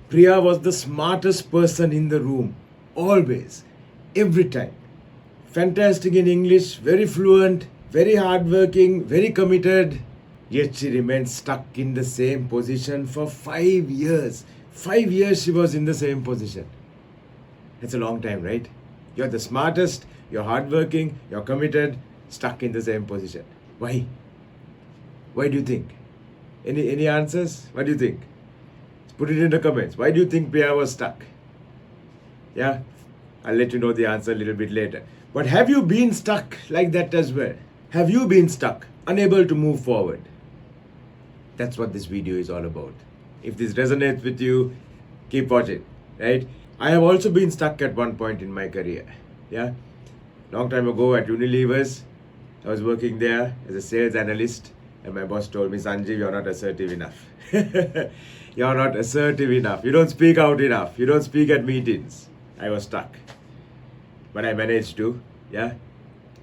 Priya was the smartest person in the room, always, every time. Fantastic in English, very fluent, very hardworking, very committed. Yet she remained stuck in the same position for 5 years. 5 years she was in the same position. That's a long time, right? You're the smartest, you're hardworking, you're committed, stuck in the same position. Why? Why do you think? Any answers? What do you think? Put it in the comments. Why do you think Priya was stuck? Yeah? I'll let you know the answer a little bit later. But have you been stuck like that as well? Have you been stuck, unable to move forward? That's what this video is all about. If this resonates with you, keep watching, right? I have also been stuck at one point in my career. Yeah? Long time ago at Unilever's, I was working there as a sales analyst, and my boss told me, Sanjeev, you're not assertive enough. You're not assertive enough. You don't speak out enough. You don't speak at meetings. I was stuck. But I managed to,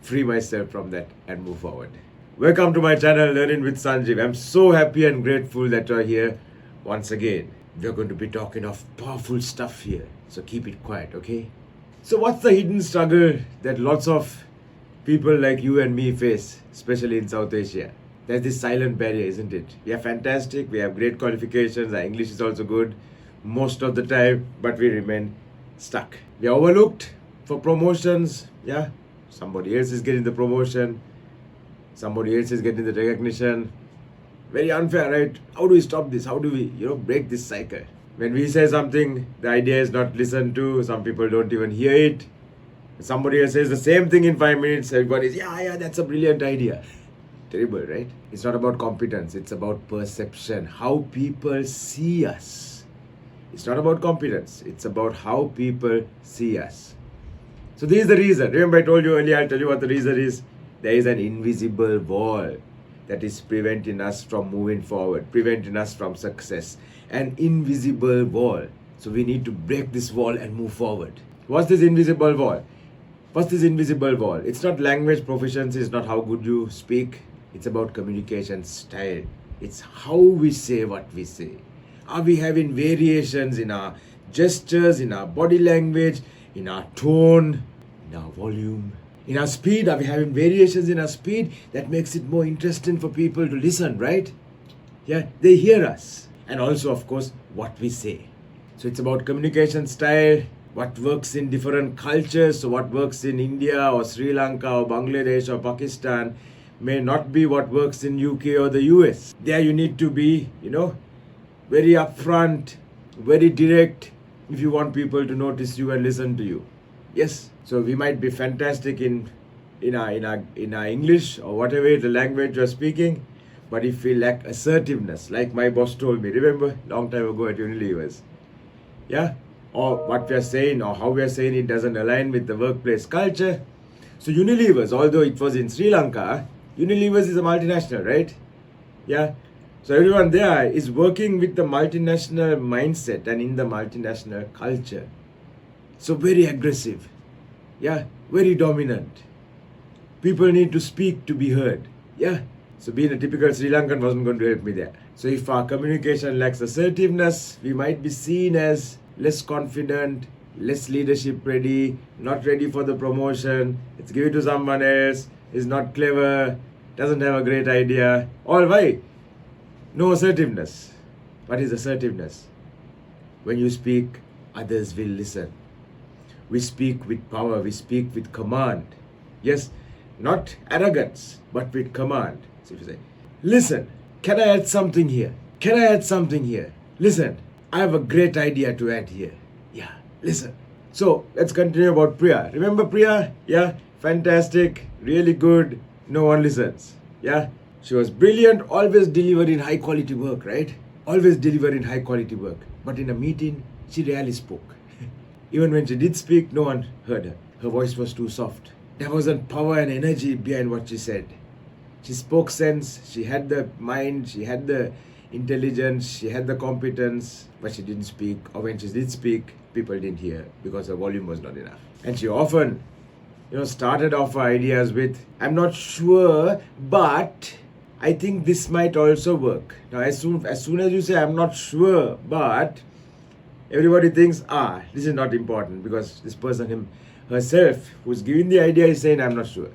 free myself from that and move forward. Welcome to my channel, Learning with Sanjeev. I'm so happy and grateful that you're here once again. We're going to be talking of powerful stuff here. So keep it quiet, okay? So what's the hidden struggle that lots of people like you and me face, especially in South Asia? There's this silent barrier, isn't it? We are fantastic, we have great qualifications, our English is also good most of the time, but we remain stuck. We are overlooked for promotions, somebody else is getting the promotion, somebody else is getting the recognition. Very unfair, right? How do we stop this? How do we, break this cycle? When we say something, the idea is not listened to, some people don't even hear it. Somebody else says the same thing in 5 minutes, everybody's, that's a brilliant idea. Terrible, right? It's not about competence, it's about perception, how people see us. It's not about competence, it's about how people see us. So this is the reason. Remember I told you earlier, I'll tell you what the reason is. There is an invisible wall that is preventing us from moving forward, preventing us from success. An invisible wall. So we need to break this wall and move forward. What's this invisible wall? What's this invisible wall? It's not language proficiency, it's not how good you speak. It's about communication style. It's how we say what we say. Are we having variations in our gestures, in our body language, in our tone, in our volume, in our speed? Are we having variations in our speed that makes it more interesting for people to listen, right? Yeah, they hear us. And also, of course, what we say. So it's about communication style, what works in different cultures. So what works in India or Sri Lanka or Bangladesh or Pakistan may not be what works in UK or the US. There you need to be, very upfront, very direct if you want people to notice you and listen to you. Yes. So we might be fantastic in our English or whatever the language you're speaking, but if we lack assertiveness, like my boss told me, remember, long time ago at Unilever's, or what we are saying or how we are saying it doesn't align with the workplace culture. So Unilever's, although it was in Sri Lanka, Unilever's is a multinational, right? Yeah. So everyone there is working with the multinational mindset and in the multinational culture. So very aggressive. Very dominant. People need to speak to be heard. So being a typical Sri Lankan wasn't going to help me there. So if our communication lacks assertiveness, we might be seen as less confident, less leadership ready, not ready for the promotion, let's give it to someone else, is not clever, doesn't have a great idea. All why? No assertiveness. What is assertiveness? When you speak, others will listen. We speak with power, we speak with command. Yes, not arrogance, but with command. So if you say, listen, can I add something here? Can I add something here? Listen, I have a great idea to add here. Listen. So let's continue about Priya. Remember Priya? Fantastic, really good. No one listens. She was brilliant, always delivering high quality work, right? Always delivering high quality work. But in a meeting, she rarely spoke. Even when she did speak, no one heard her. Her voice was too soft. There wasn't power and energy behind what she said. She spoke sense, she had the mind, she had the intelligence, she had the competence, but she didn't speak. Or when she did speak, people didn't hear because her volume was not enough. And she often, started off her ideas with, I'm not sure, but I think this might also work. Now, as soon as you say, I'm not sure, but Everybody thinks, this is not important because this person herself who's giving the idea is saying, I'm not sure.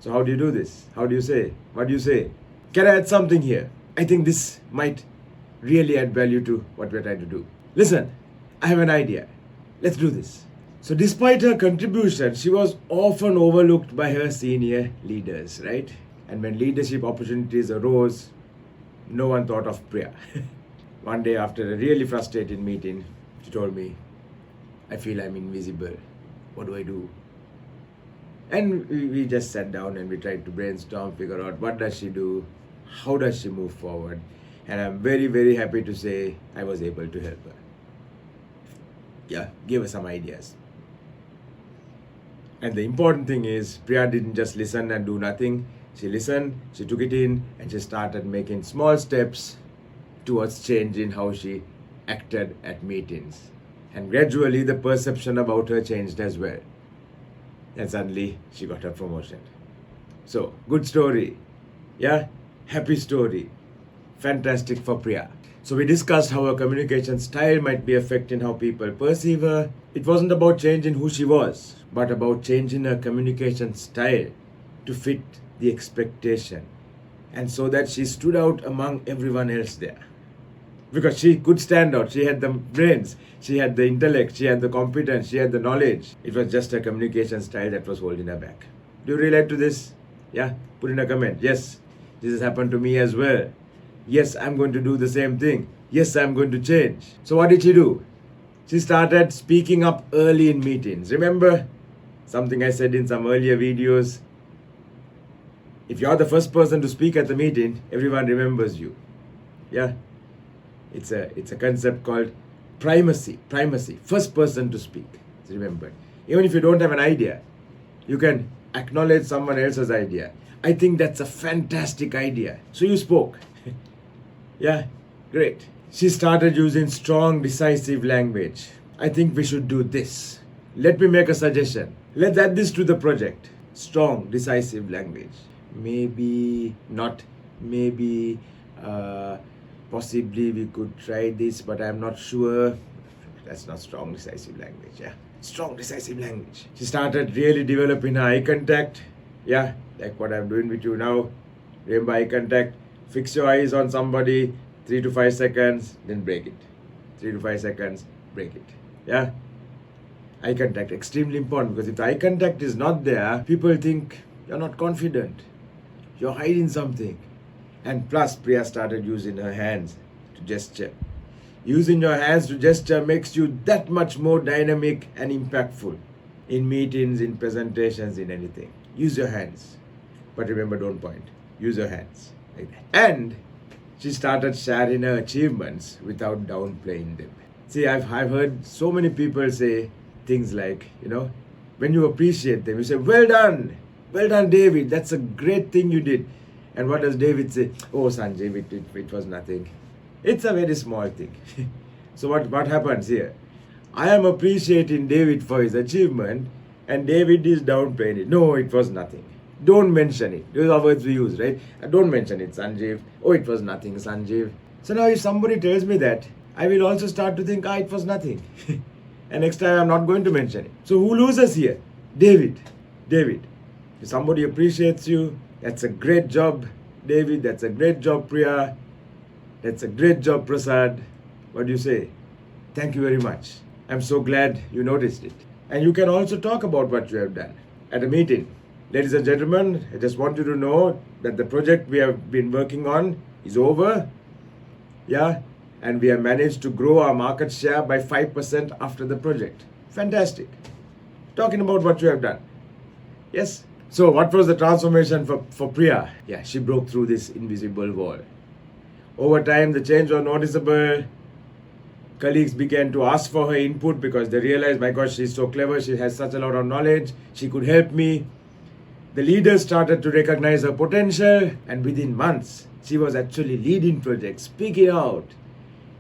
So how do you do this? How do you say? What do you say? Can I add something here? I think this might really add value to what we're trying to do. Listen, I have an idea. Let's do this. So despite her contribution, she was often overlooked by her senior leaders, right? And when leadership opportunities arose, no one thought of Priya. One day after a really frustrated meeting, she told me, I feel I'm invisible. What do I do? And we just sat down and we tried to brainstorm, figure out what does she do, how does she move forward. And I'm very, very happy to say I was able to help her. Yeah, give her some ideas. And the important thing is, Priya didn't just listen and do nothing. She listened, she took it in, and she started making small steps towards changing how she acted at meetings. And gradually the perception about her changed as well. And suddenly she got her promotion. So, good story. Yeah, happy story. Fantastic for Priya. So we discussed how her communication style might be affecting how people perceive her. It wasn't about changing who she was, but about changing her communication style to fit the expectation. And so that she stood out among everyone else there. Because she could stand out. She had the brains, she had the intellect, she had the competence, she had the knowledge. It was just her communication style that was holding her back. Do you relate to this? Yeah? Put in a comment. Yes, this has happened to me as well. Yes, I'm going to do the same thing. Yes, I'm going to change. So what did she do? She started speaking up early in meetings. Remember something I said in some earlier videos? If you're the first person to speak at the meeting, everyone remembers you. Yeah? It's a concept called primacy. First person to speak. Remember. Even if you don't have an idea, you can acknowledge someone else's idea. I think that's a fantastic idea. So you spoke. Yeah, great. She started using strong, decisive language. I think we should do this. Let me make a suggestion. Let's add this to the project. Strong, decisive language. Maybe, not maybe, possibly we could try this, but I'm not sure. That's not strong, decisive language, yeah. Strong, decisive language. She started really developing her eye contact. Yeah, like what I'm doing with you now. Remember eye contact. Fix your eyes on somebody, 3 to 5 seconds, then break it. 3 to 5 seconds, break it. Yeah? Eye contact, extremely important, because if the eye contact is not there, people think you're not confident. You're hiding something. And plus, Priya started using her hands to gesture. Using your hands to gesture makes you that much more dynamic and impactful in meetings, in presentations, in anything. Use your hands. But remember, don't point. Use your hands. Like that. And she started sharing her achievements without downplaying them. See, I've heard so many people say things like, when you appreciate them, you say, well done, David, that's a great thing you did. And what does David say? Oh, Sanjeev, it was nothing. It's a very small thing. So what happens here? I am appreciating David for his achievement, and David is downplaying it. No, it was nothing. Don't mention it. Those are words we use, right? Don't mention it, Sanjeev. Oh, it was nothing, Sanjeev. So now if somebody tells me that, I will also start to think, it was nothing. And next time I'm not going to mention it. So who loses here? David. If somebody appreciates you, that's a great job, David. That's a great job, Priya. That's a great job, Prasad. What do you say? Thank you very much. I'm so glad you noticed it. And you can also talk about what you have done at a meeting. Ladies and gentlemen, I just want you to know that the project we have been working on is over. Yeah, and we have managed to grow our market share by 5% after the project. Fantastic. Talking about what you have done. Yes. So what was the transformation for Priya? Yeah, she broke through this invisible wall. Over time, the change was noticeable. Colleagues began to ask for her input because they realized, my gosh, she's so clever. She has such a lot of knowledge. She could help me. The leaders started to recognize her potential, and within months, she was actually leading projects, speaking out,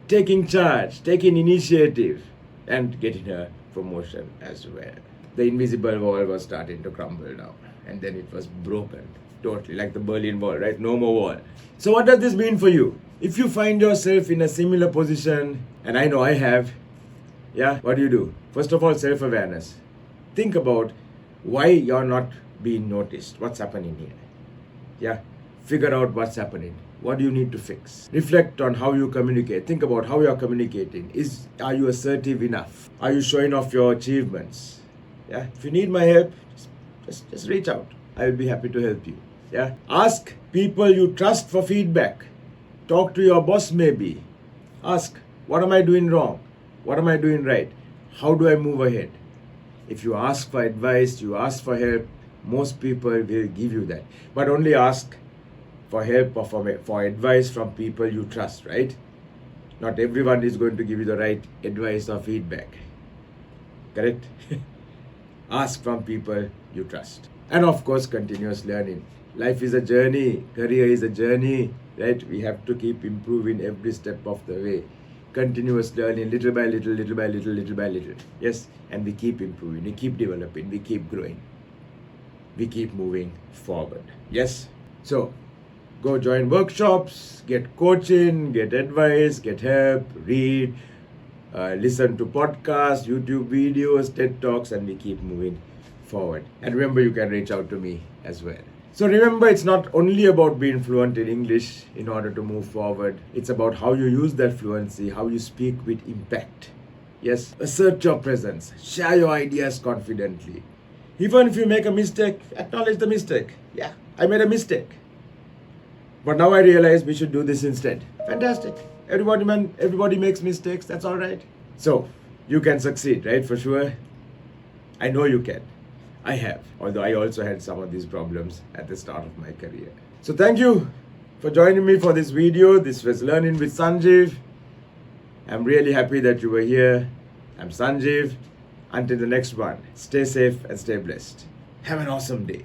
taking charge, taking initiative, and getting her promotion as well. The invisible wall was starting to crumble now, and then it was broken, totally, like the Berlin Wall, right? No more wall. So what does this mean for you? If you find yourself in a similar position, and I know I have, Yeah, what do? First of all, self-awareness. Think about why you're not being noticed. What's happening here? Yeah, figure out what's happening. What do you need to fix? Reflect on how you communicate. Think about how you're communicating. Are you assertive enough? Are you showing off your achievements? Yeah, if you need my help, just reach out. I will be happy to help you. Yeah, ask people you trust for feedback. Talk to your boss maybe. Ask, what am I doing wrong? What am I doing right? How do I move ahead? If you ask for advice, you ask for help, most people will give you that. But only ask for help or for advice from people you trust, right? Not everyone is going to give you the right advice or feedback. Correct? Ask from people you trust. And of course, continuous learning. Life is a journey, career is a journey, right? We have to keep improving every step of the way. Continuous learning, little by little, little by little, little by little. Yes, and we keep improving, we keep developing, we keep growing. We keep moving forward. Yes? So, go join workshops, get coaching, get advice, get help, read, listen to podcasts, YouTube videos, TED Talks, and we keep moving forward. And remember, you can reach out to me as well. So remember, it's not only about being fluent in English in order to move forward. It's about how you use that fluency, how you speak with impact. Yes, assert your presence, share your ideas confidently. Even if you make a mistake, acknowledge the mistake. Yeah, I made a mistake. But now I realize we should do this instead. Fantastic. Everybody makes mistakes. That's all right. So, you can succeed, right? For sure. I know you can. I have. Although I also had some of these problems at the start of my career. So thank you for joining me for this video. This was Learning with Sanjeev. I'm really happy that you were here. I'm Sanjeev. Until the next one, stay safe and stay blessed. Have an awesome day.